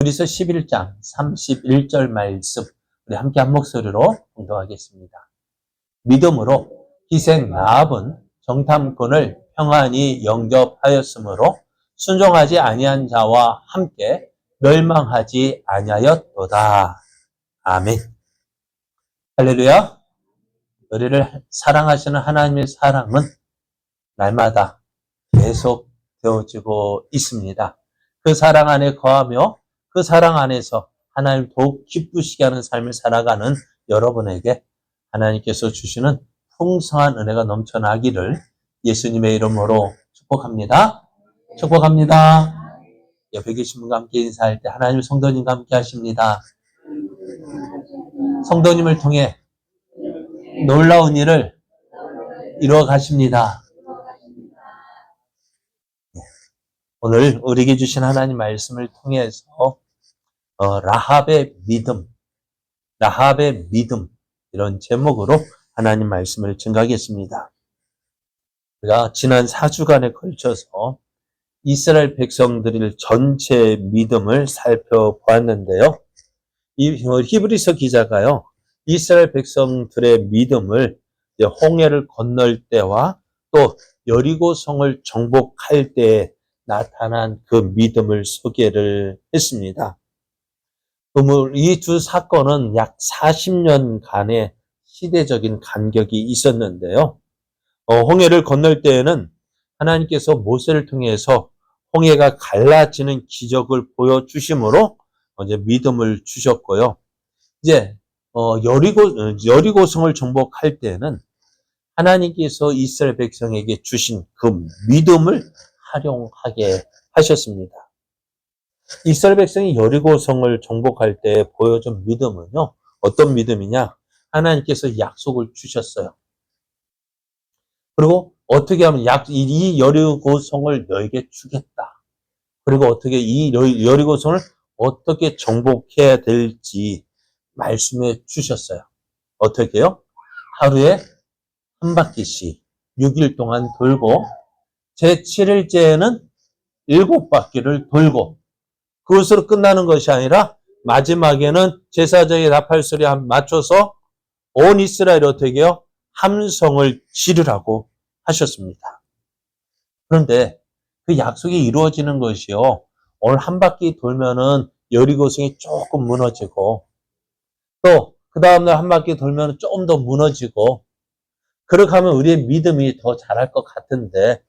히브리서 11장 31절 말씀 우리 함께 한 목소리로 봉독하겠습니다. 믿음으로 희생 라합은 정탐꾼을 평안히 영접하였으므로 순종하지 아니한 자와 함께 멸망하지 아니하였도다. 아멘. 할렐루야. 우리를 사랑하시는 하나님의 사랑은 날마다 계속 되어지고 있습니다. 그 사랑 안에 거하며 그 사랑 안에서 하나님 더욱 기쁘시게 하는 삶을 살아가는 여러분에게 하나님께서 주시는 풍성한 은혜가 넘쳐나기를 예수님의 이름으로 축복합니다. 축복합니다. 옆에 계신 분과 함께 인사할 때 하나님 성도님과 함께 하십니다. 성도님을 통해 놀라운 일을 이루어 가십니다. 오늘 우리에게 주신 하나님 말씀을 통해서 라합의 믿음 이런 제목으로 하나님 말씀을 증거하겠습니다. 우리가 지난 4주간에 걸쳐서 이스라엘 백성들의 전체 믿음을 살펴보았는데요. 이 히브리서 기자가요, 이스라엘 백성들의 믿음을 홍해를 건널 때와 또 여리고성을 정복할 때에 나타난 그 믿음을 소개를 했습니다. 이 두 사건은 약 40년간의 시대적인 간격이 있었는데요. 홍해를 건널 때에는 하나님께서 모세를 통해서 홍해가 갈라지는 기적을 보여주심으로 이제 믿음을 주셨고요. 이제 여리고성을 정복할 때는 하나님께서 이스라엘 백성에게 주신 그 믿음을 활용하게 하셨습니다. 이스라엘 백성이 여리고성을 정복할 때 보여준 믿음은요, 어떤 믿음이냐? 하나님께서 약속을 주셨어요. 그리고 어떻게 하면 이 여리고성을 너에게 주겠다. 그리고 어떻게 이 여리고성을 어떻게 정복해야 될지 말씀해 주셨어요. 어떻게요? 하루에 한 바퀴씩 6일 동안 돌고 제7일째에는 7바퀴를 돌고 그것으로 끝나는 것이 아니라 마지막에는 제사장의 나팔소리에 맞춰서 온 이스라엘이 어떻게 해요? 함성을 지르라고 하셨습니다. 그런데 그 약속이 이루어지는 것이요, 오늘 한 바퀴 돌면은 여리고성이 조금 무너지고 또 그 다음날 한 바퀴 돌면 좀 더 무너지고 그렇게 하면 우리의 믿음이 더 자랄 것 같은데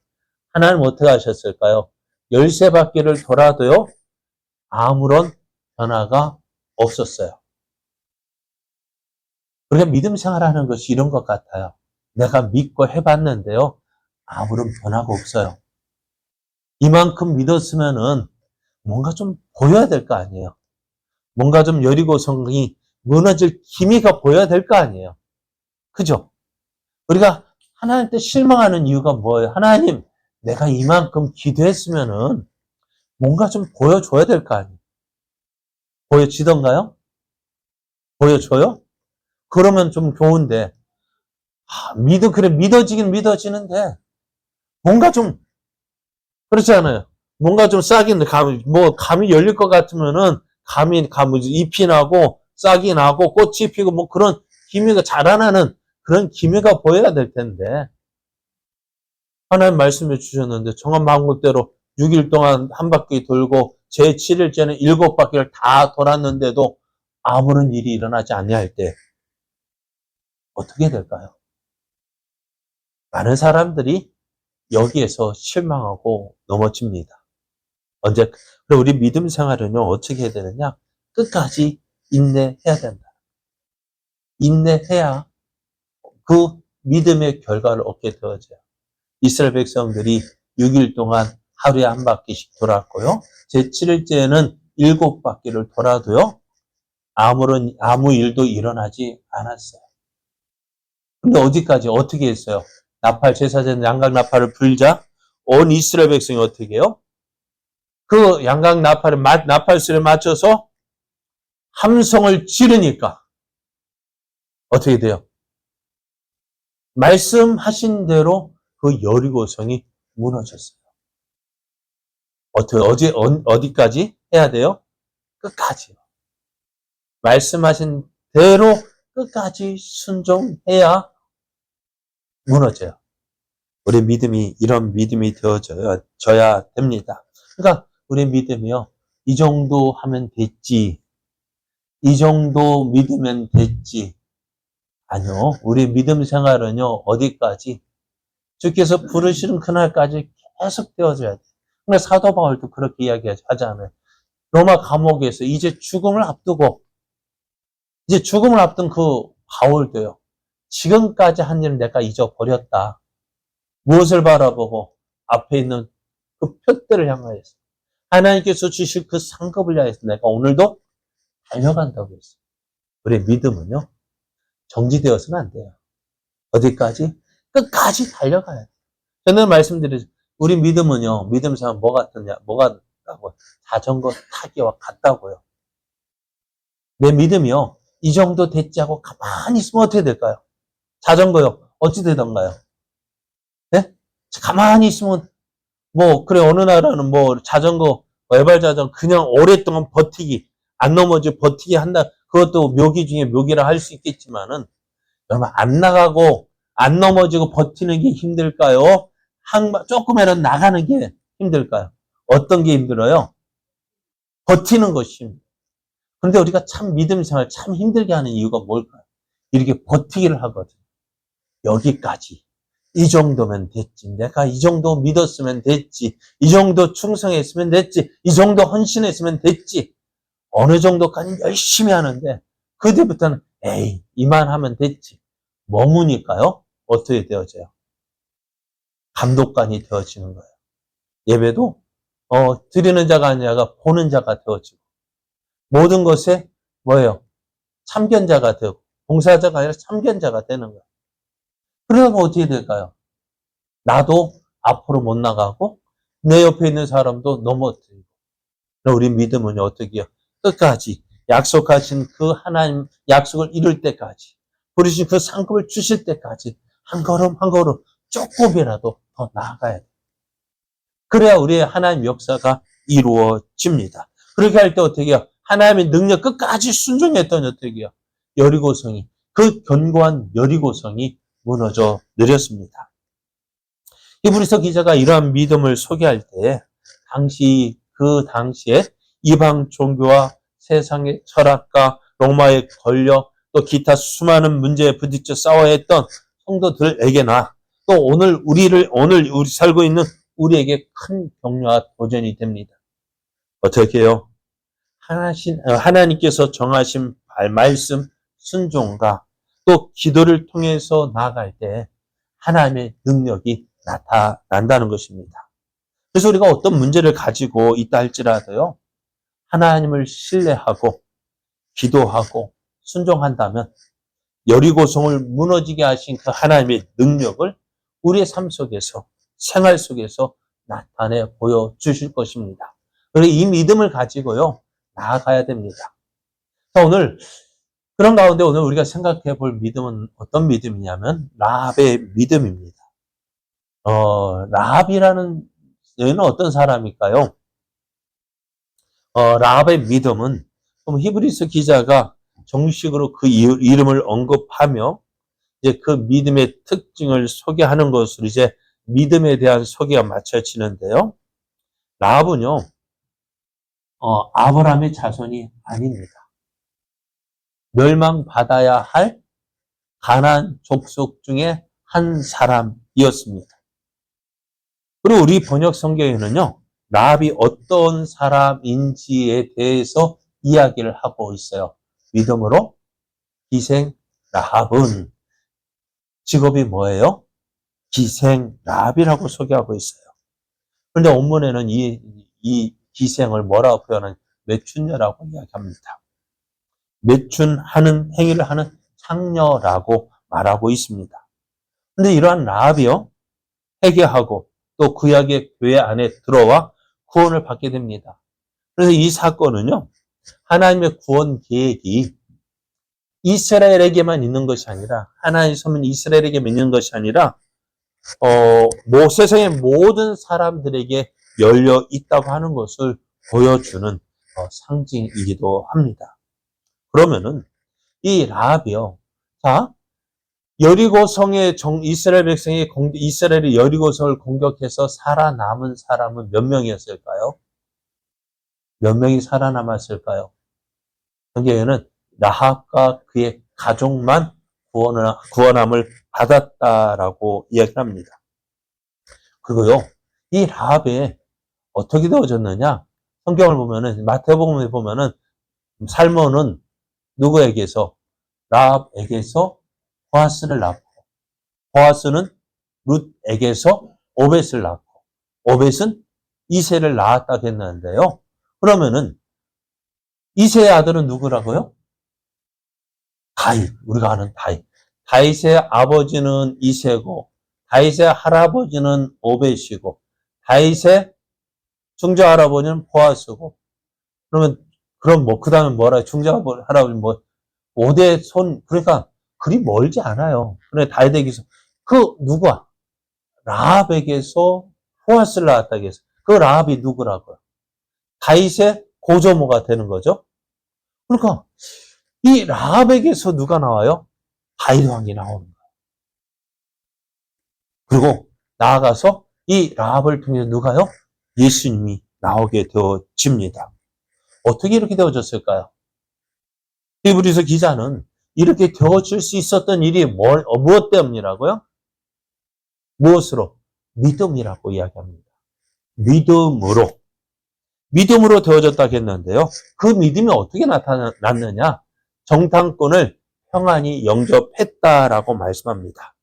하나님 어떻게 하셨을까요? 13바퀴를 돌아도요, 아무런 변화가 없었어요. 우리가 믿음 생활하는 것이 이런 것 같아요. 내가 믿고 해봤는데요, 아무런 변화가 없어요. 이만큼 믿었으면은 뭔가 좀 보여야 될 거 아니에요. 뭔가 좀 여리고성이 무너질 기미가 보여야 될 거 아니에요. 그죠? 우리가 하나님께 실망하는 이유가 뭐예요? 하나님, 내가 이만큼 기도했으면은 뭔가 좀 보여줘야 될 거 아니에요. 보여지던가요? 보여줘요? 그러면 좀 좋은데, 그래, 믿어지긴 믿어지는데, 뭔가 좀, 그렇지 않아요? 뭔가 좀 싹이, 감이 열릴 것 같으면은, 잎이 나고, 싹이 나고, 꽃이 피고, 뭐 그런 기미가 자라나는 그런 기미가 보여야 될 텐데, 하나님 말씀해 주셨는데, 정한 방법대로 6일 동안 한 바퀴 돌고, 제7일째는 7바퀴를 다 돌았는데도 아무런 일이 일어나지 아니할 때, 어떻게 될까요? 많은 사람들이 여기에서 실망하고 넘어집니다. 그리고 우리 믿음 생활은요, 어떻게 해야 되느냐? 끝까지 인내해야 된다. 인내해야 그 믿음의 결과를 얻게 되어져요. 이스라엘 백성들이 6일 동안 하루에 한 바퀴씩 돌았고요. 제7일째에는 7바퀴를 돌아도요, 아무 일도 일어나지 않았어요. 근데 어떻게 했어요? 제사장 양각 나팔을 불자 온 이스라엘 백성이 어떻게 해요? 그 양각 나팔 소리에 맞춰서 함성을 지르니까 어떻게 돼요? 말씀하신 대로 그 여리고성이 무너졌어요. 어디까지 해야 돼요? 끝까지 말씀하신 대로 끝까지 순종해야 무너져요. 우리 믿음이 이런 믿음이 되어져야 됩니다. 그러니까 우리 믿음이요. 이 정도 하면 됐지. 이 정도 믿으면 됐지. 아니요. 우리 믿음 생활은요. 어디까지? 주께서 부르시는 그날까지 계속 되어져야 돼요. 근데 사도 바울도 그렇게 이야기하잖아요. 로마 감옥에서 이제 죽음을 앞둔 그 바울도요. 지금까지 한 일을 내가 잊어버렸다. 무엇을 바라보고 앞에 있는 그 표대를 향하여서 하나님께서 주실 그 상급을 향해서 내가 오늘도 달려간다고 했어요. 우리 믿음은요. 정지되어서는 안 돼요. 어디까지? 끝까지 달려가야 돼요. 저는 말씀드리죠. 우리 믿음은요. 믿음 생활 뭐 같다고? 자전거 타기와 같다고요. 내 믿음이요. 이 정도 됐지 하고 가만히 있으면 어떻게 될까요? 자전거요. 어찌 되던가요? 네? 가만히 있으면 그래 어느 나라는 자전거 외발 자전거 그냥 오랫동안 버티기 안 넘어지고 버티기 한다. 그것도 묘기 중에 묘기라 할 수 있겠지만은 여러분 안 나가고 안 넘어지고 버티는 게 힘들까요? 조금이라도 나가는 게 힘들까요? 어떤 게 힘들어요? 버티는 것이 힘들어요. 그런데 우리가 참 믿음 생활 참 힘들게 하는 이유가 뭘까요? 이렇게 버티기를 하거든. 여기까지. 이 정도면 됐지. 내가 이 정도 믿었으면 됐지. 이 정도 충성했으면 됐지. 이 정도 헌신했으면 됐지. 어느 정도까지 열심히 하는데 그 뒤부터는 에이 이만하면 됐지. 머무니까요. 어떻게 되어져요? 감독관이 되어지는 거예요. 예배도 드리는 자가 아니라 보는 자가 되어지고 모든 것에 뭐예요? 참견자가 되고 봉사자가 아니라 참견자가 되는 거예요. 그러면 어떻게 될까요? 나도 앞으로 못 나가고 내 옆에 있는 사람도 넘어뜨리고 우리 믿음은 어떻게 해요? 끝까지 약속하신 그 하나님 약속을 이룰 때까지 부르신 그 상급을 주실 때까지 한 걸음 한 걸음 조금이라도 더 나아가야 돼요. 그래야 우리의 하나님 역사가 이루어집니다. 그렇게 할 때 어떻게 해요? 하나님의 능력 끝까지 순종했더니 어떻게 해요? 그 견고한 여리고성이 무너져 내렸습니다. 히브리서 기자가 이러한 믿음을 소개할 때 그 당시에 이방 종교와 세상의 철학과 로마의 권력 또 기타 수많은 문제에 부딪혀 싸워야 했던 성도들에게나 또 오늘 우리 살고 있는 우리에게 큰 격려와 도전이 됩니다. 어떻게 해요? 하나님께서 정하신 말씀 순종과 또 기도를 통해서 나아갈 때 하나님의 능력이 나타난다는 것입니다. 그래서 우리가 어떤 문제를 가지고 있다 할지라도요. 하나님을 신뢰하고 기도하고 순종한다면 여리고성을 무너지게 하신 그 하나님의 능력을 우리의 삶 속에서 생활 속에서 나타내 보여주실 것입니다. 그래서 이 믿음을 가지고요. 나아가야 됩니다. 그런 가운데 오늘 우리가 생각해 볼 믿음은 어떤 믿음이냐면 라합의 믿음입니다. 라합이라는 여인은 어떤 사람일까요? 라합의 믿음은 히브리서 기자가 정식으로 그 이름을 언급하며 이제 그 믿음의 특징을 소개하는 것으로 이제 믿음에 대한 소개가 맞춰지는데요. 라합은요, 아브라함의 자손이 아닙니다. 멸망받아야 할 가나안 족속 중에 한 사람이었습니다. 그리고 우리 번역 성경에는요, 라합이 어떤 사람인지에 대해서 이야기를 하고 있어요. 믿음으로 기생 라합은 직업이 뭐예요? 기생 라합이라고 소개하고 있어요. 그런데 원문에는 이 기생을 뭐라고 표현하는 매춘녀라고 이야기합니다. 매춘하는 행위를 하는 창녀라고 말하고 있습니다. 그런데 이러한 라합이요, 회개하고 또 구약의 교회 안에 들어와 구원을 받게 됩니다. 그래서 이 사건은요, 하나님의 구원 계획이 이스라엘에게만 있는 것이 아니라, 하나님의 소문 이스라엘에게만 있는 것이 아니라, 세상의 모든 사람들에게 열려 있다고 하는 것을 보여주는 상징이기도 합니다. 그러면은 이 라합이요. 자, 여리고성의 이스라엘 백성이 이스라엘의 여리고성을 공격해서 살아남은 사람은 몇 명이었을까요? 몇 명이 살아남았을까요? 성경에는 라합과 그의 가족만 구원함을 받았다라고 이야기합니다. 그리고요, 이 라합에 어떻게 되어졌느냐? 성경을 보면은, 마태복음에 보면은, 살몬은 누구에게서? 라합에게서 보아스를 낳고, 보아스는 룻에게서 오벳을 낳고, 오벳은 이새를 낳았다 했는데요. 그러면은, 이새의 아들은 누구라고요? 다윗, 우리가 아는 다윗. 다윗의 아버지는 이새고, 다윗의 할아버지는 오벳이고, 다윗의 중조 할아버지는 보아스고, 그럼 그 다음에 뭐라, 중조 할아버지 뭐, 5대 손, 그러니까, 그리 멀지 않아요. 그래, 다윗에게서, 누가? 라합에게서 보아스를 낳았다 해서, 그 라합이 누구라고요? 다윗의 고조모가 되는 거죠. 그러니까, 이 라합에게서 누가 나와요? 다윗 왕이 나오는 거예요. 그리고 나아가서 이 라합을 통해서 누가요? 예수님이 나오게 되어집니다. 어떻게 이렇게 되어졌을까요? 히브리서 기자는 이렇게 되어질 수 있었던 일이 무엇 때문이라고요? 무엇으로? 믿음이라고 이야기합니다. 믿음으로 되어졌다 했는데요. 그 믿음이 어떻게 나타났느냐? 정탐꾼을 평안히 영접했다라고 말씀합니다.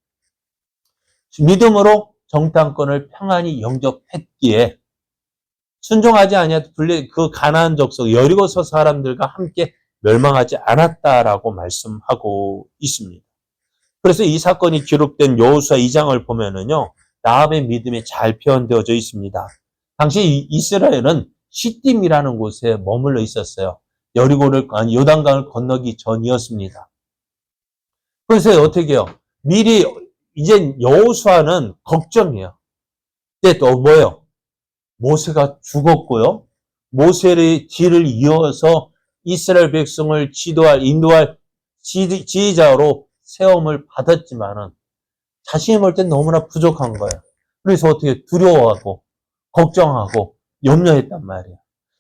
믿음으로 정탐꾼을 평안히 영접했기에 순종하지 아니하여 그 가나안 족속 여리고서 사람들과 함께 멸망하지 않았다라고 말씀하고 있습니다. 그래서 이 사건이 기록된 여호수아 2장을 보면은요, 라합의 믿음이 잘 표현되어져 있습니다. 당시 이스라엘은 시딤이라는 곳에 머물러 있었어요. 요단강을 건너기 전이었습니다. 그래서 어떻게 해요? 미리 이제 여호수아는 걱정이에요. 이제 또 뭐예요? 모세가 죽었고요. 모세의 뒤를 이어서 이스라엘 백성을 인도할 지휘자로 세움을 받았지만은 자신이 볼 땐 너무나 부족한 거예요. 그래서 어떻게 두려워하고 걱정하고 염려했단 말이에요.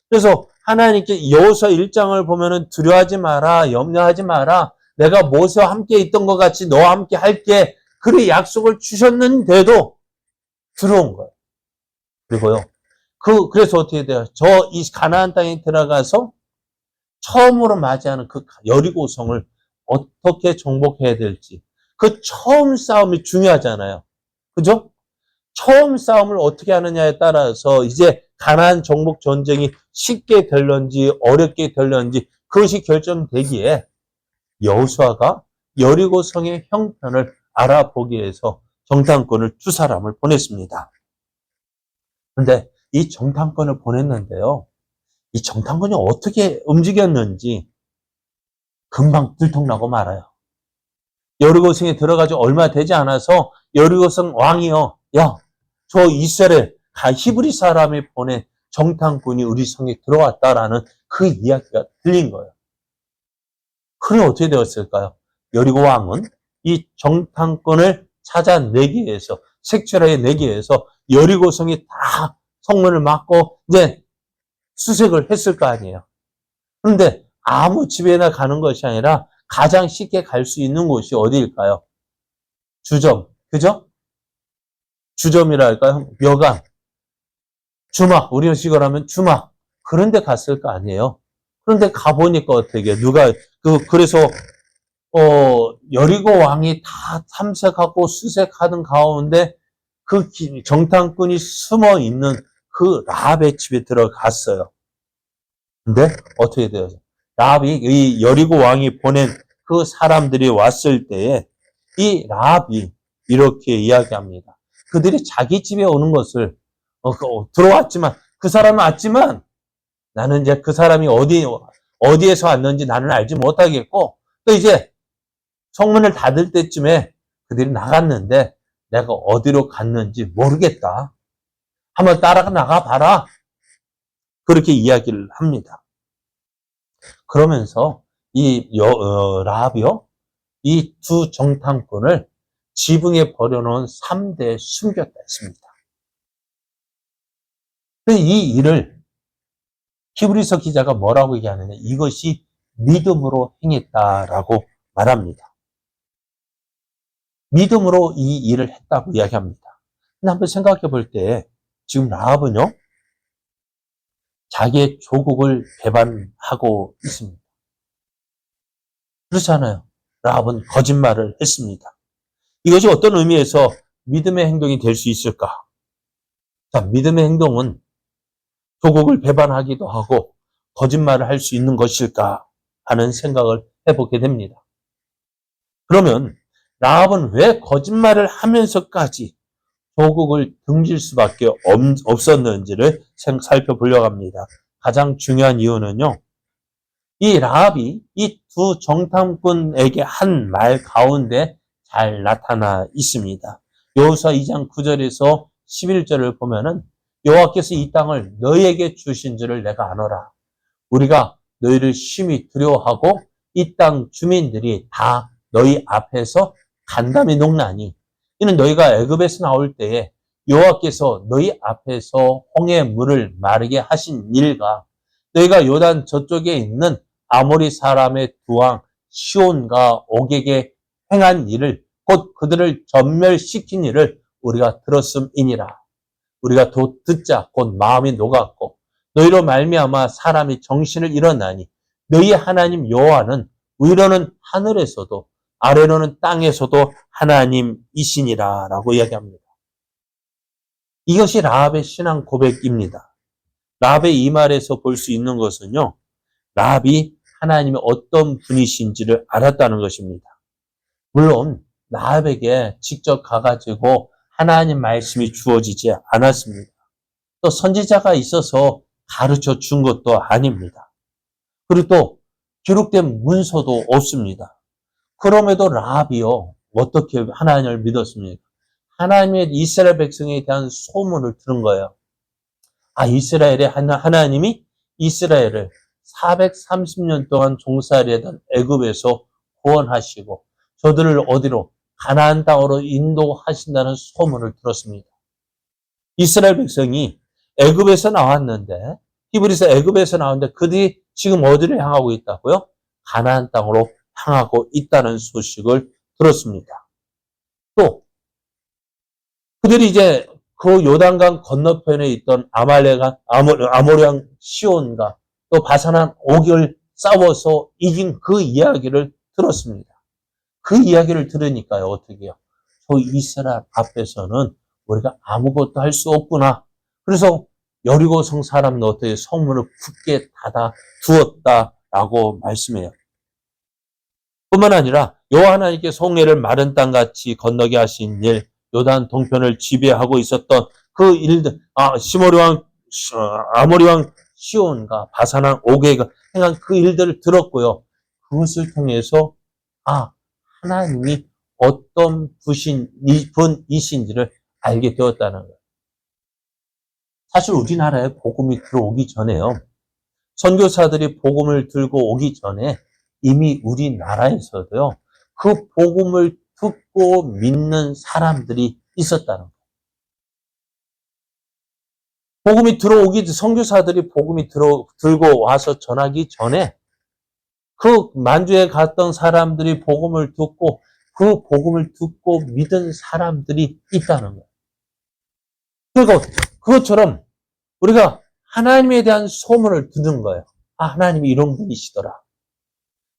그래서 하나님께 여호수아 1장을 보면은 두려워하지 마라, 염려하지 마라. 내가 모세와 함께 있던 것 같이 너와 함께 할게. 그래 약속을 주셨는데도 두려운 거예요. 그리고요. 그래서 어떻게 돼요? 이 가나안 땅에 들어가서 처음으로 맞이하는 그 여리고성을 어떻게 정복해야 될지. 그 처음 싸움이 중요하잖아요. 그죠? 처음 싸움을 어떻게 하느냐에 따라서 이제 가나안 정복 전쟁이 쉽게 될런지 어렵게 될런지 그것이 결정되기에 여호수아가 여리고성의 형편을 알아보기 위해서 정탐꾼을 2사람을 보냈습니다. 그런데 이 정탐꾼을 보냈는데요. 이 정탐꾼이 어떻게 움직였는지 금방 들통나고 말아요. 여리고성에 들어가지 얼마 되지 않아서 여리고성 왕이요. 야, 저 이스라엘 히브리 사람이 보낸 정탐꾼이 우리 성에 들어왔다라는 그 이야기가 들린 거예요. 그래 어떻게 되었을까요? 여리고 왕은 이 정탐꾼을 찾아내기 위해서 색출하게 내기 위해서 여리고성이 다 성문을 막고 이제 수색을 했을 거 아니에요. 그런데 아무 집에나 가는 것이 아니라 가장 쉽게 갈 수 있는 곳이 어디일까요? 주점, 그죠? 주점이라 할까요? 묘관, 주막, 우리식으로 하면 주막. 그런 데 갔을 거 아니에요. 그런데 가보니까 어떻게, 그래서, 여리고 왕이 다 탐색하고 수색하는 가운데 그 정탐꾼이 숨어 있는 그 라합의 집에 들어갔어요. 근데 어떻게 돼요? 라합이, 이 여리고 왕이 보낸 그 사람들이 왔을 때에 이 라합이 이렇게 이야기합니다. 그들이 자기 집에 오는 것을 들어왔지만 그 사람은 왔지만 나는 이제 그 사람이 어디에서 왔는지 나는 알지 못하겠고 또 이제 성문을 닫을 때쯤에 그들이 나갔는데 내가 어디로 갔는지 모르겠다. 한번 따라가 나가 봐라. 그렇게 이야기를 합니다. 그러면서 라합이요, 이 두 정탐꾼을 지붕에 버려놓은 3대에 숨겼다 했습니다. 이 일을 히브리서 기자가 뭐라고 얘기하느냐, 이것이 믿음으로 행했다라고 말합니다. 믿음으로 이 일을 했다고 이야기합니다. 근데 한번 생각해 볼 때 지금 라합은요, 자기의 조국을 배반하고 있습니다. 그렇지 않아요? 라합은 거짓말을 했습니다. 이것이 어떤 의미에서 믿음의 행동이 될 수 있을까? 자, 믿음의 행동은 조국을 배반하기도 하고 거짓말을 할 수 있는 것일까 하는 생각을 해보게 됩니다. 그러면 라합은 왜 거짓말을 하면서까지 조국을 등질 수밖에 없었는지를 살펴보려고 합니다. 가장 중요한 이유는요, 이 라합이 이 두 정탐꾼에게 한 말 가운데 잘 나타나 있습니다. 여호수아 2장 9절에서 11절을 보면은 여호와께서 이 땅을 너희에게 주신 줄을 내가 아노라. 우리가 너희를 심히 두려워하고 이 땅 주민들이 다 너희 앞에서 간담이 녹나니 이는 너희가 애굽에서 나올 때에 여호와께서 너희 앞에서 홍해 물을 마르게 하신 일과 너희가 요단 저쪽에 있는 아모리 사람의 두 왕 시온과 옥에게 행한 일을, 곧 그들을 전멸시킨 일을 우리가 들었음이니라. 우리가 듣자 곧 마음이 녹았고 너희로 말미암아 사람이 정신을 잃었나니 너희 하나님 여호와는 위로는 하늘에서도 아래로는 땅에서도 하나님이시니라 라고 이야기합니다. 이것이 라합의 신앙 고백입니다. 라합의 이 말에서 볼 수 있는 것은요, 라합이 하나님이 어떤 분이신지를 알았다는 것입니다. 물론 라합에게 직접 가가지고 하나님 말씀이 주어지지 않았습니다. 또 선지자가 있어서 가르쳐 준 것도 아닙니다. 그리고 또 기록된 문서도 없습니다. 그럼에도 라합이요, 어떻게 하나님을 믿었습니까? 하나님의 이스라엘 백성에 대한 소문을 들은 거예요. 이스라엘의 하나님이 이스라엘을 430년 동안 종살이하던 애굽에서 구원하시고 저들을 어디로? 가나안 땅으로 인도하신다는 소문을 들었습니다. 이스라엘 백성이 애굽에서 나왔는데, 히브리서 애굽에서 나왔는데 그들이 지금 어디를 향하고 있다고요? 가나안 땅으로 향하고 있다는 소식을 들었습니다. 또 그들이 이제 그 요단강 건너편에 있던 아모리 왕 시온과 또 바산한 옥을 싸워서 이긴 그 이야기를 들었습니다. 그 이야기를 들으니까요, 어떻게 해요? 저 이스라엘 앞에서는 우리가 아무것도 할 수 없구나. 그래서 여리고성 사람은 어떻게 성문을 굳게 닫아 두었다라고 말씀해요. 뿐만 아니라 여호와 하나님께서 홍해를 마른 땅같이 건너게 하신 일, 요단 동편을 지배하고 있었던 그 일들, 아모리 왕 시온과 바산한 옥에가 행한 그 일들을 들었고요. 그것을 통해서 하나님이 어떤 분이신지를 알게 되었다는 거예요. 사실 우리나라에 복음이 들어오기 전에요, 선교사들이 복음을 들고 오기 전에 이미 우리나라에서도요, 그 복음을 듣고 믿는 사람들이 있었다는 거예요. 복음이 들어오기, 선교사들이 복음이 들고 와서 전하기 전에 그 만주에 갔던 사람들이 복음을 듣고 그 복음을 듣고 믿은 사람들이 있다는 거예요. 그리고 그것처럼 우리가 하나님에 대한 소문을 듣는 거예요. 하나님이 이런 분이시더라.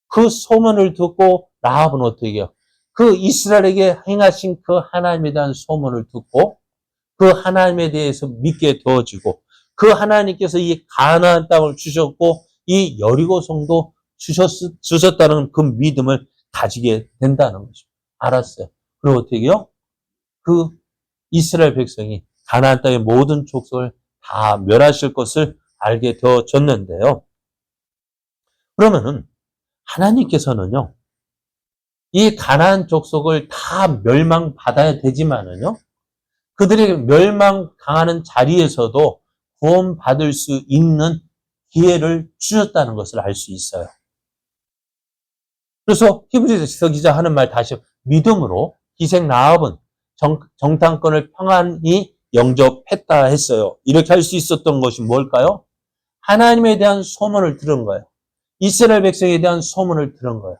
그 소문을 듣고 라합은 어떻게 해요? 그 이스라엘에게 행하신 그 하나님에 대한 소문을 듣고 그 하나님에 대해서 믿게 되어지고 그 하나님께서 이 가나안 땅을 주셨고 이 여리고성도 주셨다는 그 믿음을 가지게 된다는 거죠. 알았어요. 그리고 어떻게 해요? 그 이스라엘 백성이 가나안 땅의 모든 족속을 다 멸하실 것을 알게 되어졌는데요. 그러면은 하나님께서는요, 이 가나안 족속을 다 멸망받아야 되지만은요, 그들이 멸망당하는 자리에서도 구원받을 수 있는 기회를 주셨다는 것을 알 수 있어요. 그래서 히브리서 기자 하는 말 다시 믿음으로 기생 라합은 정탐꾼을 평안히 영접했다 했어요. 이렇게 할 수 있었던 것이 뭘까요? 하나님에 대한 소문을 들은 거예요. 이스라엘 백성에 대한 소문을 들은 거예요.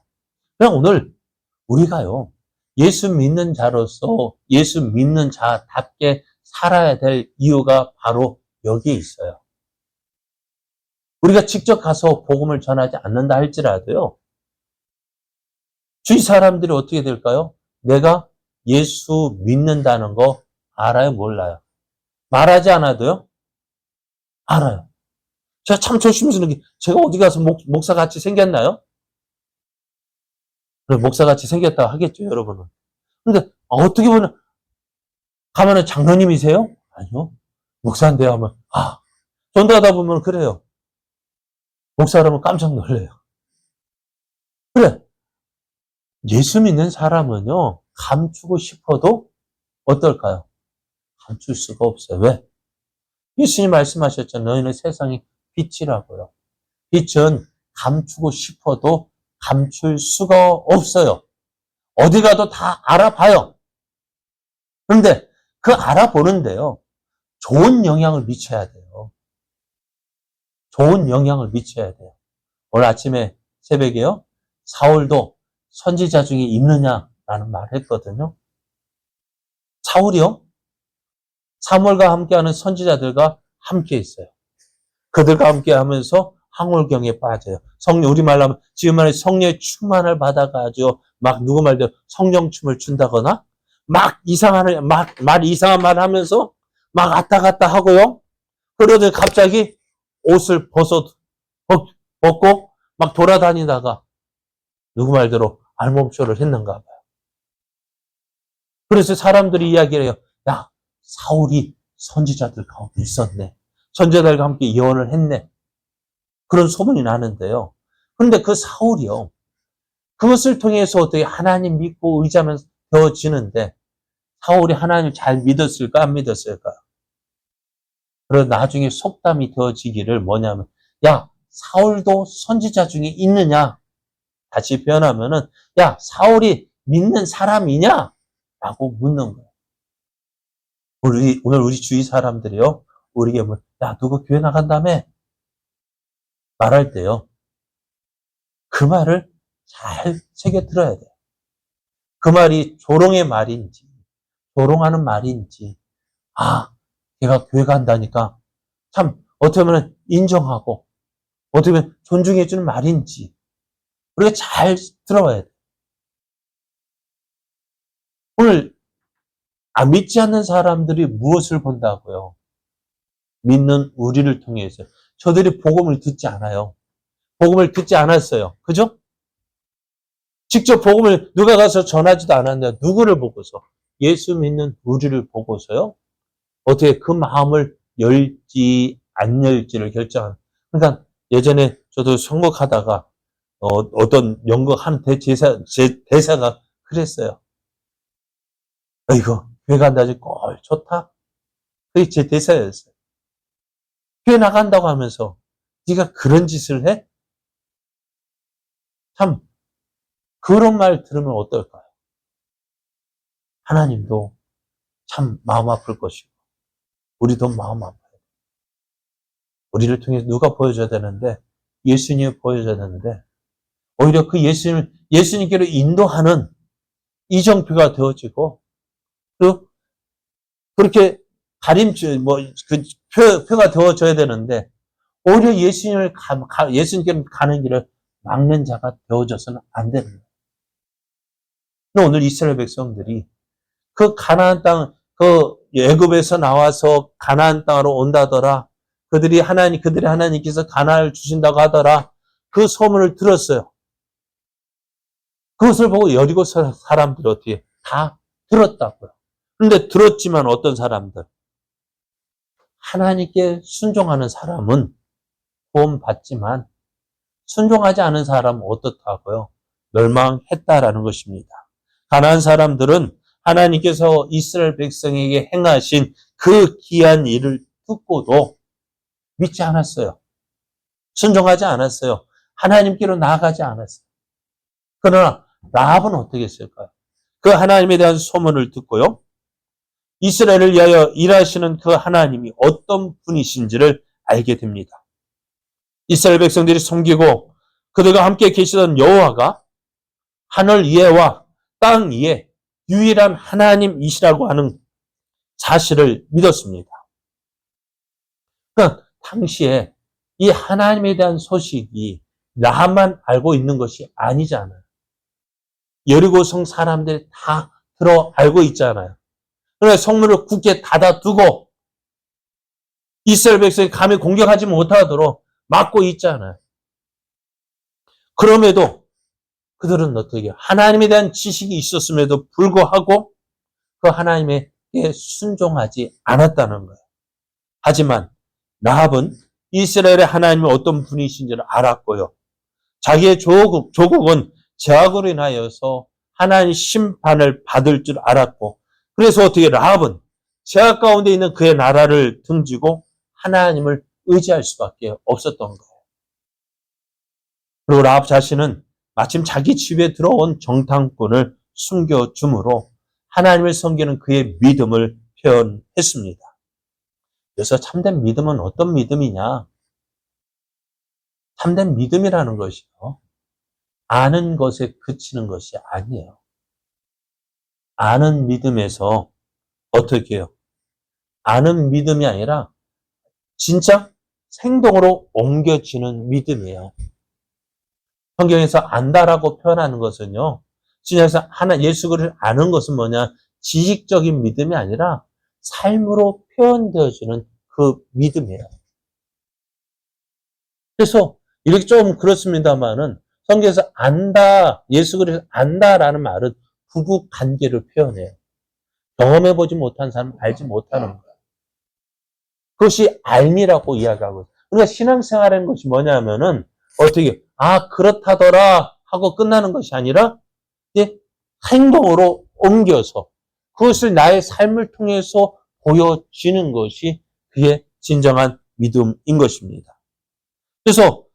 그냥 오늘 우리가요, 예수 믿는 자로서 예수 믿는 자답게 살아야 될 이유가 바로 여기에 있어요. 우리가 직접 가서 복음을 전하지 않는다 할지라도요, 주위 사람들이 어떻게 될까요? 내가 예수 믿는다는 거 알아요? 몰라요? 말하지 않아도요? 알아요. 제가 참 조심스러운 게, 제가 어디 가서 목사같이 생겼나요? 그래, 목사같이 생겼다고 하겠죠, 여러분은. 근데 어떻게 보면 가면은 장로님이세요? 아니요. 목사인데요 하면 전도하다 보면 그래요. 목사라면 깜짝 놀래요. 그래. 예수 믿는 사람은요, 감추고 싶어도 어떨까요? 감출 수가 없어요. 왜? 예수님 말씀하셨죠. 너희는 세상의 빛이라고요. 빛은 감추고 싶어도 감출 수가 없어요. 어디 가도 다 알아봐요. 그런데 그 알아보는데요, 좋은 영향을 미쳐야 돼요. 좋은 영향을 미쳐야 돼요. 오늘 아침에 새벽에요, 사울도 선지자 중에 있느냐라는 말을 했거든요. 사울이요, 사무엘과 함께하는 선지자들과 함께 있어요. 그들과 함께 하면서 항월경에 빠져요. 우리말로 하면 지금 말해 성령의 충만을 받아가지고 막 누구 말대로 성령춤을 춘다거나 막 이상한 말 하면서 막 왔다 갔다 하고요. 그러더니 갑자기 옷을 벗고 막 돌아다니다가 누구 말대로 알몸쇼를 했는가 봐요. 그래서 사람들이 이야기를 해요. 야, 사울이 선지자들 가운데 있었네. 선지자들과 함께 예언을 했네. 그런 소문이 나는데요. 그런데 그 사울이요, 그것을 통해서 어떻게 하나님 믿고 의지하면서 되어지는데, 사울이 하나님을 잘 믿었을까 안 믿었을까? 그래서 나중에 속담이 되어지기를 뭐냐면, 야, 사울도 선지자 중에 있느냐? 다시 표현하면은, 야, 사울이 믿는 사람이냐? 라고 묻는 거예요. 오늘 우리 주위 사람들이요, 우리에게 뭐, 야, 누구 교회 나간다며? 말할 때요, 그 말을 잘 새겨 들어야 돼요. 그 말이 조롱의 말인지, 조롱하는 말인지, 걔가 교회 간다니까 참 어떻게 보면 인정하고 어떻게 보면 존중해주는 말인지 우리가 잘 들어봐야 돼요. 오늘 믿지 않는 사람들이 무엇을 본다고요? 믿는 우리를 통해서. 저들이 복음을 듣지 않아요. 복음을 듣지 않았어요. 그죠? 직접 복음을 누가 가서 전하지도 않았는데 누구를 보고서? 예수 믿는 우리를 보고서요. 어떻게 그 마음을 열지 안 열지를 결정하는. 그러니까 예전에 저도 선곡하다가 어떤 연극하는 대사가 그랬어요. 이거 교회 간다지 꼴 좋다. 그게 제 대사였어요. 교회 나간다고 하면서 네가 그런 짓을 해? 참 그런 말 들으면 어떨까요? 하나님도 참 마음 아플 것이고 우리도 마음 아파요. 우리를 통해서 누가 보여줘야 되는데 예수님이 보여줘야 되는데 오히려 그 예수님께로 인도하는 이정표가 되어지고 또 그렇게 표가 되어져야 되는데 오히려 예수님께로 가는 길을 막는 자가 되어져서는 안 되는 거예요. 근데 오늘 이스라엘 백성들이 그 가나안 땅, 그 애굽에서 나와서 가나안 땅으로 온다더라. 그들이 하나님께서 가나안을 주신다고 하더라. 그 소문을 들었어요. 그것을 보고 여리고 사람들이 어떻게 다 들었다고요. 그런데 들었지만 어떤 사람들? 하나님께 순종하는 사람은 구원받지만 순종하지 않은 사람은 어떻다고요? 멸망했다라는 것입니다. 가나안 사람들은 하나님께서 이스라엘 백성에게 행하신 그 귀한 일을 듣고도 믿지 않았어요. 순종하지 않았어요. 하나님께로 나아가지 않았어요. 그러나 라합은 어떻게 했을까요? 그 하나님에 대한 소문을 듣고요. 이스라엘을 위하여 일하시는 그 하나님이 어떤 분이신지를 알게 됩니다. 이스라엘 백성들이 섬기고 그들과 함께 계시던 여호와가 하늘 위에와 땅 위에 유일한 하나님이시라고 하는 사실을 믿었습니다. 그러니까 당시에 이 하나님에 대한 소식이 라합만 알고 있는 것이 아니잖아요. 여리고성 사람들이 다 들어 알고 있잖아요. 그래서 성문을 굳게 닫아두고 이스라엘 백성이 감히 공격하지 못하도록 막고 있잖아요. 그럼에도 그들은 어떻게 하나님에 대한 지식이 있었음에도 불구하고 그 하나님에게 순종하지 않았다는 거예요. 하지만 라합은 이스라엘의 하나님이 어떤 분이신지를 알았고요. 자기의 조국은 죄악으로 인하여서 하나님 심판을 받을 줄 알았고, 그래서 어떻게 라합은 죄악 가운데 있는 그의 나라를 등지고 하나님을 의지할 수밖에 없었던 거예요. 그리고 라합 자신은 마침 자기 집에 들어온 정탐꾼을 숨겨줌으로 하나님을 섬기는 그의 믿음을 표현했습니다. 그래서 참된 믿음은 어떤 믿음이냐? 참된 믿음이라는 것이요. 아는 것에 그치는 것이 아니에요. 아는 믿음에서 어떻게 해요? 아는 믿음이 아니라 진짜 행동으로 옮겨지는 믿음이에요. 성경에서 안다라고 표현하는 것은요. 진짜에서 예수 그리스도를 아는 것은 뭐냐? 지식적인 믿음이 아니라 삶으로 표현되어지는 그 믿음이에요. 그래서 이렇게 좀 그렇습니다만은 성경에서 안다, 예수 그리스도 안다라는 말은 부부 관계를 표현해요. 경험해보지 못한 사람은 알지 못하는 거예요. 그것이 알미라고 이야기하고 있어요. 우리가 신앙생활하는 것이 뭐냐면은 어떻게 그렇다더라 하고 끝나는 것이 아니라 이제 행동으로 옮겨서 그것을 나의 삶을 통해서 보여지는 것이 그의 진정한 믿음인 것입니다. 그래서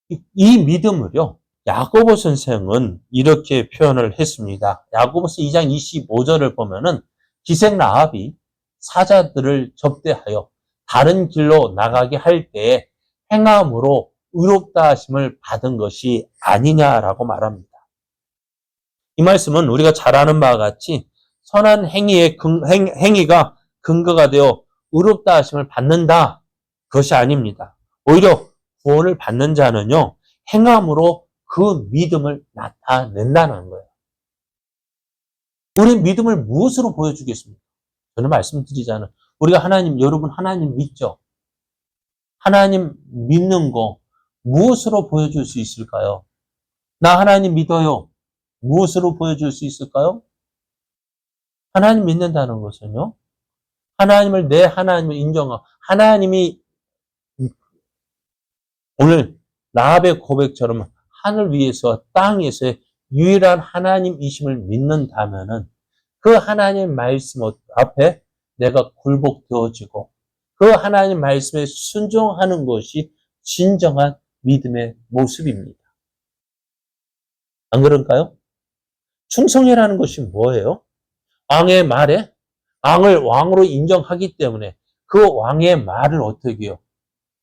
이 믿음을요, 야고보 선생은 이렇게 표현을 했습니다. 야고보서 2장 25절을 보면은 기생 라합이 사자들을 접대하여 다른 길로 나가게 할 때에 행함으로 의롭다 하심을 받은 것이 아니냐라고 말합니다. 이 말씀은 우리가 잘 아는 바와 같이 선한 행위가 근거가 되어 의롭다 하심을 받는다. 그것이 아닙니다. 오히려 구원을 받는 자는요, 행함으로 그 믿음을 나타낸다는 거예요. 우리 믿음을 무엇으로 보여주겠습니까? 저는 말씀드리잖아요. 우리가 여러분 하나님 믿죠? 하나님 믿는 거 무엇으로 보여줄 수 있을까요? 나 하나님 믿어요. 무엇으로 보여줄 수 있을까요? 하나님 믿는다는 것은요, 하나님을 내 하나님을 인정하고, 하나님이 오늘 라합의 고백처럼 하늘 위에서 땅에서의 유일한 하나님이심을 믿는다면은 그 하나님 말씀 앞에 내가 굴복되어지고 그 하나님 말씀에 순종하는 것이 진정한 믿음의 모습입니다. 안 그런가요? 충성이라는 것이 뭐예요? 왕의 말에 왕을 왕으로 인정하기 때문에 그 왕의 말을 어떻게 해요?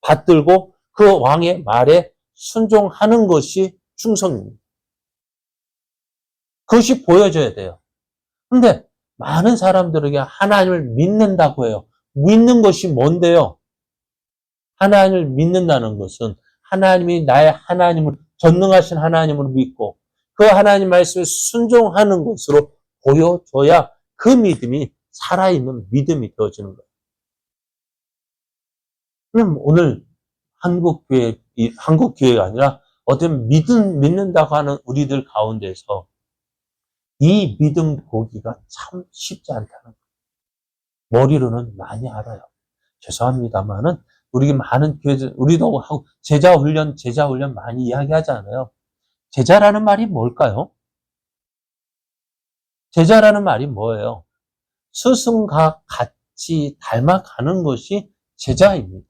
받들고 그 왕의 말에 순종하는 것이 충성입니다. 그것이 보여져야 돼요. 근데 많은 사람들에게 하나님을 믿는다고 해요. 믿는 것이 뭔데요? 하나님을 믿는다는 것은 하나님이 나의 하나님을 전능하신 하나님으로 믿고 그 하나님 말씀에 순종하는 것으로 보여줘야 그 믿음이 살아있는 믿음이 되어지는 거예요. 그럼 오늘 한국교회가 아니라 어떤 믿는다고 하는 우리들 가운데서 이 믿음 보기가 참 쉽지 않다는 거예요. 머리로는 많이 알아요. 죄송합니다만은 우리 많은 교회들, 우리도 하고 제자 훈련 많이 이야기하잖아요. 제자라는 말이 뭘까요? 제자라는 말이 뭐예요? 스승과 같이 닮아가는 것이 제자입니다.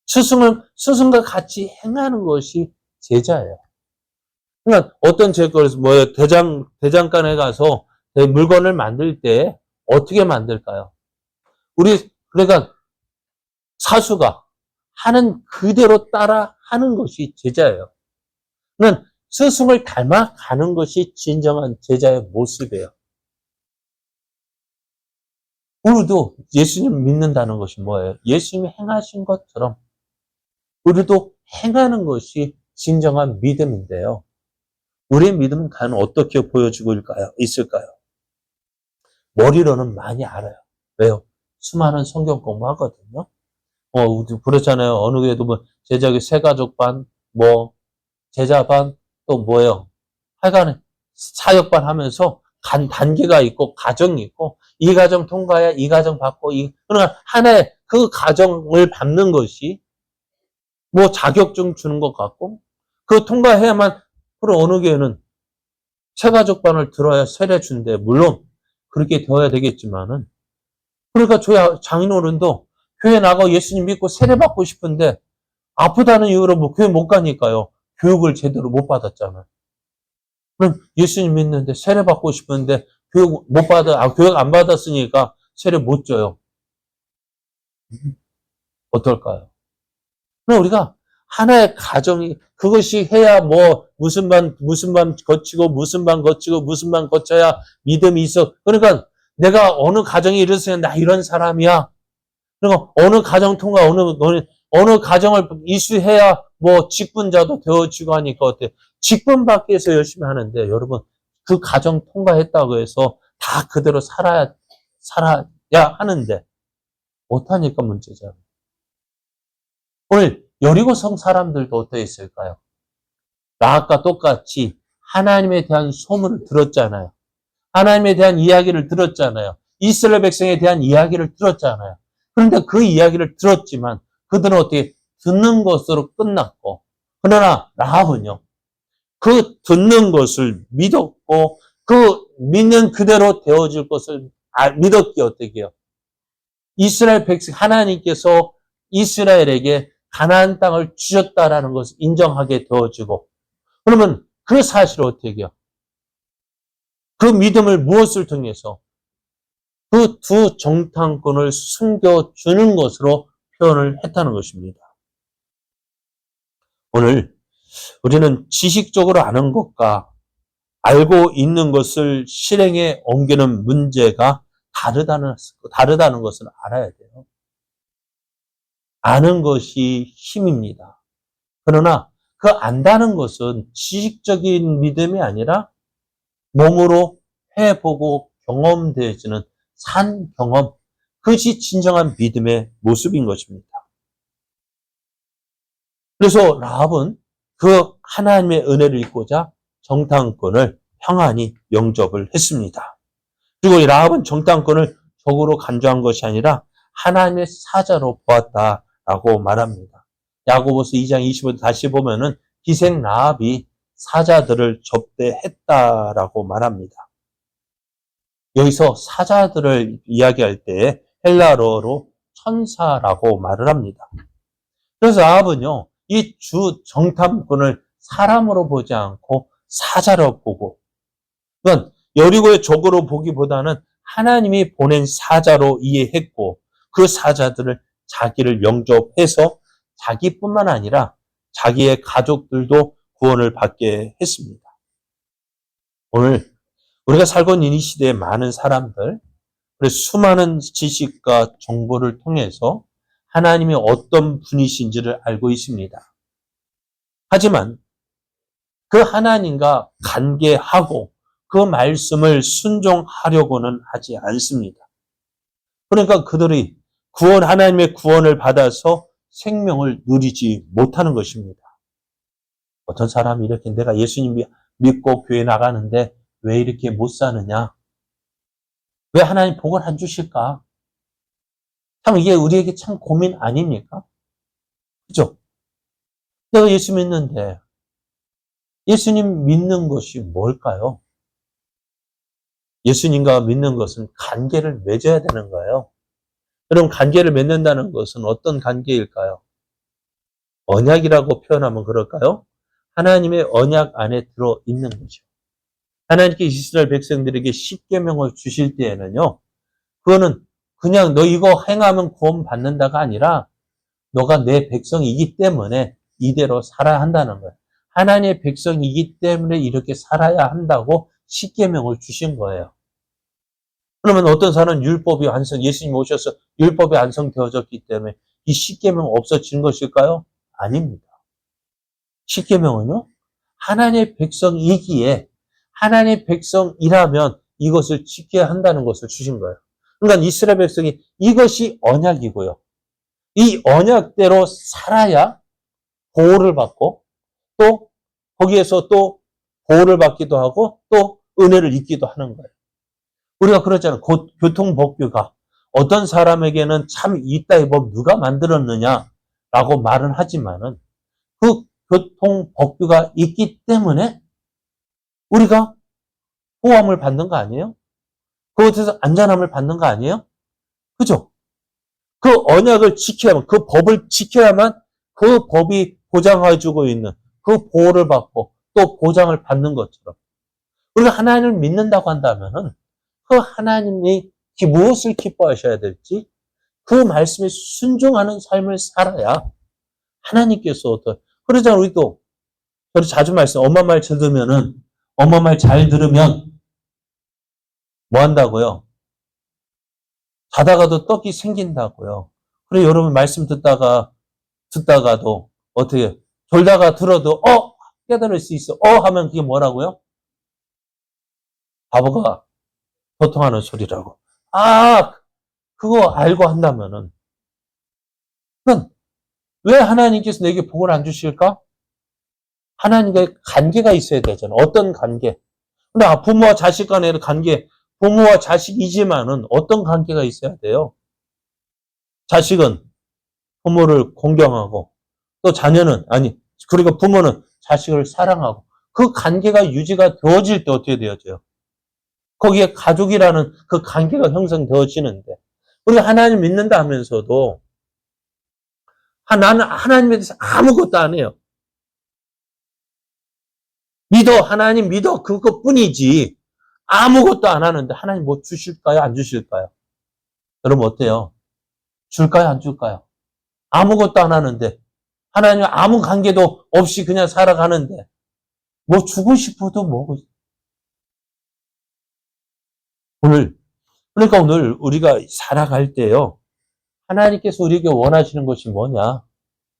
스승과 같이 행하는 것이 제자예요. 그러니까 어떤 대장간에 가서 물건을 만들 때 어떻게 만들까요? 그러니까 사수가 하는 그대로 따라 하는 것이 제자예요. 그러니까 스승을 닮아가는 것이 진정한 제자의 모습이에요. 우리도 예수님 믿는다는 것이 뭐예요? 예수님이 행하신 것처럼 우리도 행하는 것이 진정한 믿음인데요. 우리의 믿음은 과연 어떻게 보여지고 있을까요? 머리로는 많이 알아요. 왜요? 수많은 성경 공부하거든요. 그렇잖아요. 어느 교회도 뭐 제자교 새가족 반, 뭐 제자 반, 또 뭐예요? 하여간에 사역반 하면서 단계가 있고 가정이 있고 이 가정 통과해야 이 가정 받고 그러니까 하나의 그 가정을 받는 것이 뭐 자격증 주는 것 같고 그 통과해야만 그리고 어느 교회는 새가족반을 들어야 세례 준대. 물론 그렇게 되어야 되겠지만은 그러니까 저희 장인어른도 교회 나가 예수님 믿고 세례 받고 싶은데 아프다는 이유로 뭐 교회 못 가니까요. 교육을 제대로 못 받았잖아요. 그럼 예수님 믿는데 세례 받고 싶은데 교육 안 받았으니까 세례 못 줘요. 어떨까요? 그럼 우리가 하나의 가정이 그것이 해야 뭐 무슨 반 거치고 무슨 반 거치고 무슨 반 거쳐야 믿음이 있어. 그러니까 내가 어느 가정이 이랬으면 나 이런 사람이야. 그리고 어느 가정 통과 어느 가정을 이수해야 뭐 직분자도 되어지고 하니까 어때? 직분 받기 위해서 열심히 하는데 여러분 그 가정 통과했다고 해서 다 그대로 살아야 하는데 못하니까 문제잖아요. 오늘 여리고성 사람들도 어떠 있을까요? 라합과 똑같이 하나님에 대한 소문을 들었잖아요. 하나님에 대한 이야기를 들었잖아요. 이스라엘 백성에 대한 이야기를 들었잖아요. 그런데 그 이야기를 들었지만 그들은 어떻게 듣는 것으로 끝났고 그러나 라합은요. 그 듣는 것을 믿었고 그 믿는 그대로 되어질 것을 믿었기에 어떻게 해요? 이스라엘 백성 하나님께서 이스라엘에게 가나안 땅을 주셨다라는 것을 인정하게 되어지고 그러면 그 사실을 어떻게 해요? 그 믿음을 무엇을 통해서 그 두 정탐꾼을 숨겨주는 것으로 표현을 했다는 것입니다. 오늘 우리는 지식적으로 아는 것과 알고 있는 것을 실행에 옮기는 문제가 다르다는 것을 알아야 돼요. 아는 것이 힘입니다. 그러나 그 안다는 것은 지식적인 믿음이 아니라 몸으로 해보고 경험되어지는 산 경험, 그것이 진정한 믿음의 모습인 것입니다. 그래서 라합은 그 하나님의 은혜를 입고자 정탐꾼을 평안히 영접을 했습니다. 그리고 이 라합은 정탐꾼을 적으로 간주한 것이 아니라 하나님의 사자로 보았다라고 말합니다. 야고보서 2장 25절 다시 보면은 기생 라합이 사자들을 접대했다라고 말합니다. 여기서 사자들을 이야기할 때 헬라어로 천사라고 말을 합니다. 그래서 라합은요, 이 주 정탐꾼을 사람으로 보지 않고 사자로 보고, 그건 여리고의 적으로 보기보다는 하나님이 보낸 사자로 이해했고, 그 사자들을 자기를 영접해서 자기뿐만 아니라 자기의 가족들도 구원을 받게 했습니다. 오늘 우리가 살고 있는 이 시대에 많은 사람들, 수많은 지식과 정보를 통해서 하나님이 어떤 분이신지를 알고 있습니다. 하지만 그 하나님과 관계하고 그 말씀을 순종하려고는 하지 않습니다. 그러니까 그들이 하나님의 구원을 받아서 생명을 누리지 못하는 것입니다. 어떤 사람이 이렇게 내가 예수님 믿고 교회 나가는데 왜 이렇게 못 사느냐? 왜 하나님 복을 안 주실까? 참 이게 우리에게 참 고민 아닙니까? 그죠? 내가 예수 믿는데 예수님 믿는 것이 뭘까요? 예수님과 믿는 것은 관계를 맺어야 되는 거예요. 여러분 관계를 맺는다는 것은 어떤 관계일까요? 언약이라고 표현하면 그럴까요? 하나님의 언약 안에 들어 있는 거죠. 하나님께 이스라엘 백성들에게 십계명을 주실 때에는요, 그거는 그냥 너 이거 행하면 구원 받는다가 아니라 너가 내 백성이기 때문에 이대로 살아야 한다는 거예요. 하나님의 백성이기 때문에 이렇게 살아야 한다고 십계명을 주신 거예요. 그러면 어떤 사람은 율법이 예수님 오셔서 율법이 완성되어졌기 때문에 이 십계명 없어진 것일까요? 아닙니다. 십계명은요, 하나님의 백성이기에 하나님의 백성이라면 이것을 지켜야 한다는 것을 주신 거예요. 그러니까 이스라엘 백성이 이것이 언약이고요. 이 언약대로 살아야 보호를 받고 또 거기에서 또 보호를 받기도 하고 또 은혜를 입기도 하는 거예요. 우리가 그러잖아요. 교통법규가 어떤 사람에게는 참 이따위 법 누가 만들었느냐라고 말은 하지만은 그 교통법규가 있기 때문에 우리가 보호함을 받는 거 아니에요? 그것에서 안전함을 받는 거 아니에요? 그죠? 그 언약을 지켜야만, 그 법을 지켜야만 그 법이 보장해주고 있는 그 보호를 받고 또 보장을 받는 것처럼 우리가 하나님을 믿는다고 한다면은 그 하나님이 무엇을 기뻐하셔야 될지 그 말씀에 순종하는 삶을 살아야 하나님께서 그러잖아요. 우리도 저도 자주 엄마 말 들으면은 엄마 말 잘 들으면 뭐 한다고요? 자다가도 떡이 생긴다고요. 그래 여러분 말씀 듣다가도 어떻게 졸다가 들어도 깨달을 수 있어. 하면 그게 뭐라고요? 바보가 도통하는 소리라고. 그거 알고 한다면은 그건 왜 하나님께서 내게 복을 안 주실까? 하나님과의 관계가 있어야 되잖아. 어떤 관계? 근데 부모와 자식 간의 관계, 부모와 자식이지만은 어떤 관계가 있어야 돼요? 자식은 부모를 공경하고 또 자녀는 그리고 부모는 자식을 사랑하고 그 관계가 유지가 되어질 때 어떻게 되어져요? 거기에 가족이라는 그 관계가 형성되어지는데 우리가 하나님 믿는다 하면서도 나는 하나님에 대해서 아무것도 안 해요. 하나님 믿어 그것뿐이지 아무것도 안 하는데 하나님 뭐 주실까요? 안 주실까요? 여러분 어때요? 줄까요? 안 줄까요? 아무것도 안 하는데 하나님 아무 관계도 없이 그냥 살아가는데 뭐 주고 싶어도 그러니까 오늘 우리가 살아갈 때요. 하나님께서 우리에게 원하시는 것이 뭐냐?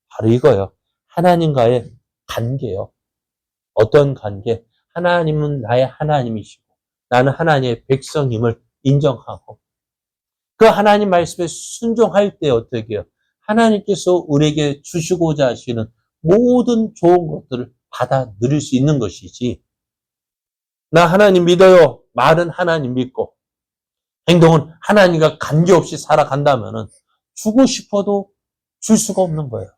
바로 이거예요. 하나님과의 관계요. 어떤 관계? 하나님은 나의 하나님이시고 나는 하나님의 백성임을 인정하고 그 하나님 말씀에 순종할 때 어떻게 해요? 하나님께서 우리에게 주시고자 하시는 모든 좋은 것들을 받아 누릴 수 있는 것이지 나 하나님 믿어요. 말은 하나님 믿고 행동은 하나님과 관계없이 살아간다면은 주고 싶어도 줄 수가 없는 거예요.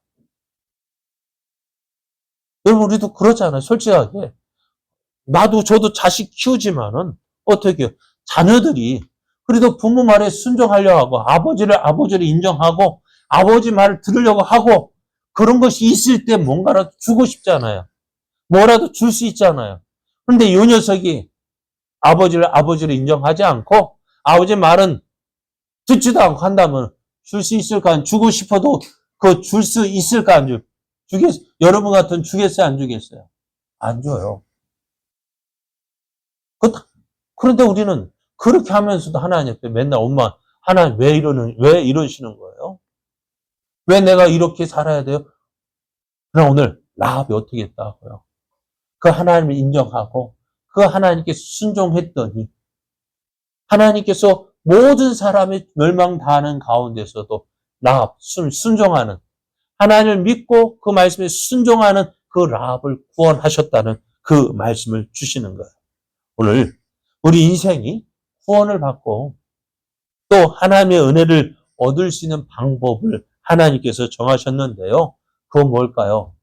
여러분 우리도 그렇잖아요. 솔직하게 저도 자식 키우지만은 어떻게 해요? 자녀들이 그래도 부모 말에 순종하려고 하고 아버지를 인정하고 아버지 말을 들으려고 하고 그런 것이 있을 때 뭔가라도 주고 싶잖아요. 뭐라도 줄 수 있잖아요. 그런데 이 녀석이 아버지를 인정하지 않고 아버지 말은 듣지도 않고 한다면 줄 수 있을까? 주고 싶어도 줄 수 있을까? 안 여러분 같은 주겠어요? 안 주겠어요? 안 줘요. 그런데 우리는 그렇게 하면서도 하나님 앞에 맨날 하나님 왜 이러시는 거예요? 왜 내가 이렇게 살아야 돼요? 그럼 오늘 라합이 어떻게 했다고요? 그 하나님을 인정하고 그 하나님께 순종했더니 하나님께서 모든 사람이 멸망당하는 가운데서도 라합 순종하는 하나님을 믿고 그 말씀에 순종하는 그 라합을 구원하셨다는 그 말씀을 주시는 거예요. 오늘 우리 인생이 구원을 받고 또 하나님의 은혜를 얻을 수 있는 방법을 하나님께서 정하셨는데요. 그건 뭘까요?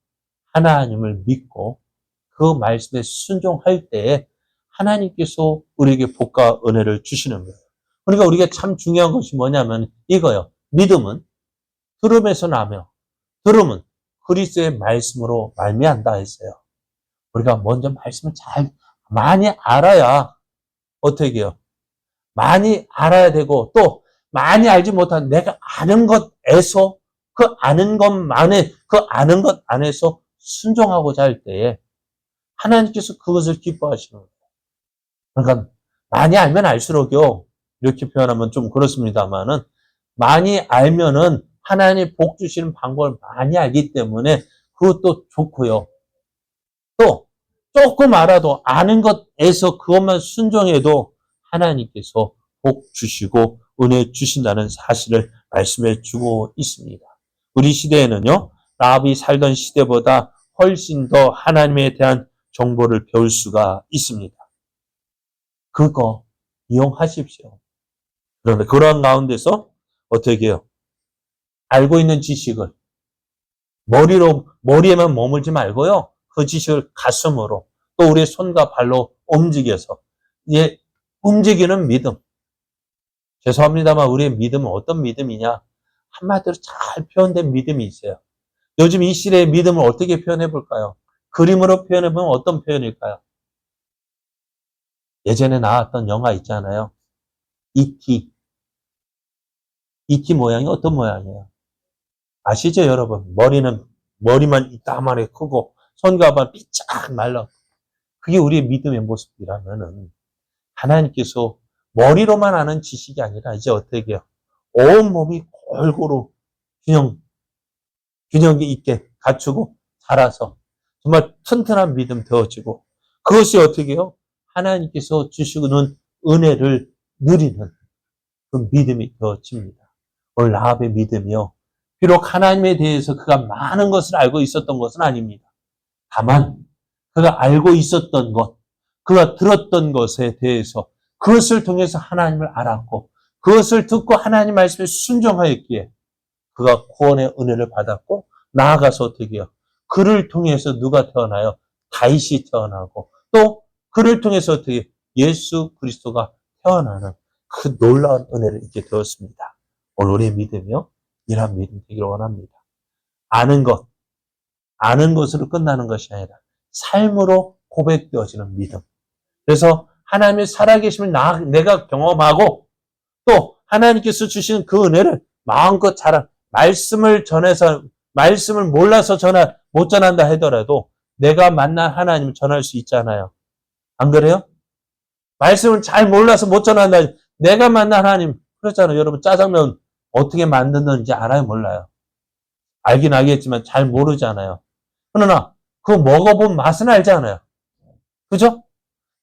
하나님을 믿고 그 말씀에 순종할 때에 하나님께서 우리에게 복과 은혜를 주시는 거예요. 그러니까 우리가 참 중요한 것이 뭐냐면 이거요. 믿음은 들음에서 나며 들음은 그리스도의 말씀으로 말미암다 했어요. 우리가 먼저 말씀을 많이 알아야 어떻게 해요? 많이 알아야 되고 또 많이 알지 못한 내가 아는 것에서 그 아는 것 안에서 순종하고자 할 때에 하나님께서 그것을 기뻐하시는 거예요. 그러니까 많이 알면 알수록요. 이렇게 표현하면 좀 그렇습니다만은 많이 알면은 하나님 복 주시는 방법을 많이 알기 때문에 그것도 좋고요. 또 조금 알아도 아는 것에서 그것만 순종해도 하나님께서 복 주시고 은혜 주신다는 사실을 말씀해 주고 있습니다. 우리 시대에는요. 라합이 살던 시대보다 훨씬 더 하나님에 대한 정보를 배울 수가 있습니다. 그거 이용하십시오. 그런데 그런 가운데서 어떻게 해요? 알고 있는 지식을 머리에만 머물지 말고요. 그 지식을 가슴으로 또 우리의 손과 발로 움직여서 움직이는 믿음. 죄송합니다만 우리의 믿음은 어떤 믿음이냐? 한마디로 잘 표현된 믿음이 있어요. 요즘 이 시대의 믿음을 어떻게 표현해 볼까요? 그림으로 표현해 보면 어떤 표현일까요? 예전에 나왔던 영화 있잖아요. E.T. E.T. 모양이 어떤 모양이에요? 아시죠, 여러분? 머리만 이따만하게 크고, 손과 발 삐짝 말라. 그게 우리의 믿음의 모습이라면은, 하나님께서 머리로만 아는 지식이 아니라, 이제 어떻게 해요? 온몸이 골고루 균형 있게 갖추고, 자라서, 정말 튼튼한 믿음 되어지고, 그것이 어떻게 해요? 하나님께서 주시는 은혜를 누리는 그 믿음이 되어집니다. 오늘 라합의 믿음이요. 비록 하나님에 대해서 그가 많은 것을 알고 있었던 것은 아닙니다. 다만 그가 알고 있었던 것, 그가 들었던 것에 대해서 그것을 통해서 하나님을 알았고 그것을 듣고 하나님 말씀에 순종하였기에 그가 구원의 은혜를 받았고 나아가서 어떻게 해요? 그를 통해서 누가 태어나요? 다윗이 태어나고 또 그를 통해서 어떻게 예수 그리스도가 태어나는 그 놀라운 은혜를 잊게 되었습니다. 오늘 우리의 믿음이요. 이러한 믿음 되기를 원합니다. 아는 것으로 끝나는 것이 아니라 삶으로 고백되어지는 믿음. 그래서 하나님의 살아계심을 내가 경험하고 또 하나님께서 주시는 그 은혜를 마음껏 말씀을 몰라서 못 전한다 하더라도 내가 만난 하나님을 전할 수 있잖아요. 안 그래요? 말씀을 잘 몰라서 못 전한다. 내가 만난 하나님, 그렇잖아요. 여러분, 짜장면 어떻게 만드는지 알아요? 몰라요? 알긴 알겠지만 잘 모르잖아요. 그러나 그거 먹어본 맛은 알잖아요. 그죠?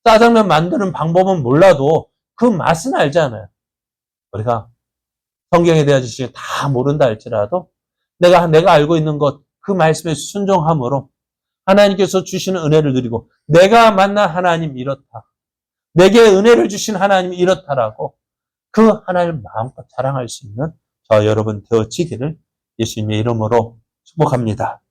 짜장면 만드는 방법은 몰라도 그 맛은 알잖아요. 우리가 성경에 대한 지식을 다 모른다 할지라도 내가 알고 있는 것, 그 말씀에 순종함으로 하나님께서 주시는 은혜를 누리고 내가 만난 하나님 이렇다. 내게 은혜를 주신 하나님 이렇다라고 그 하나님을 마음껏 자랑할 수 있는 저 여러분 되어지기를 예수님의 이름으로 축복합니다.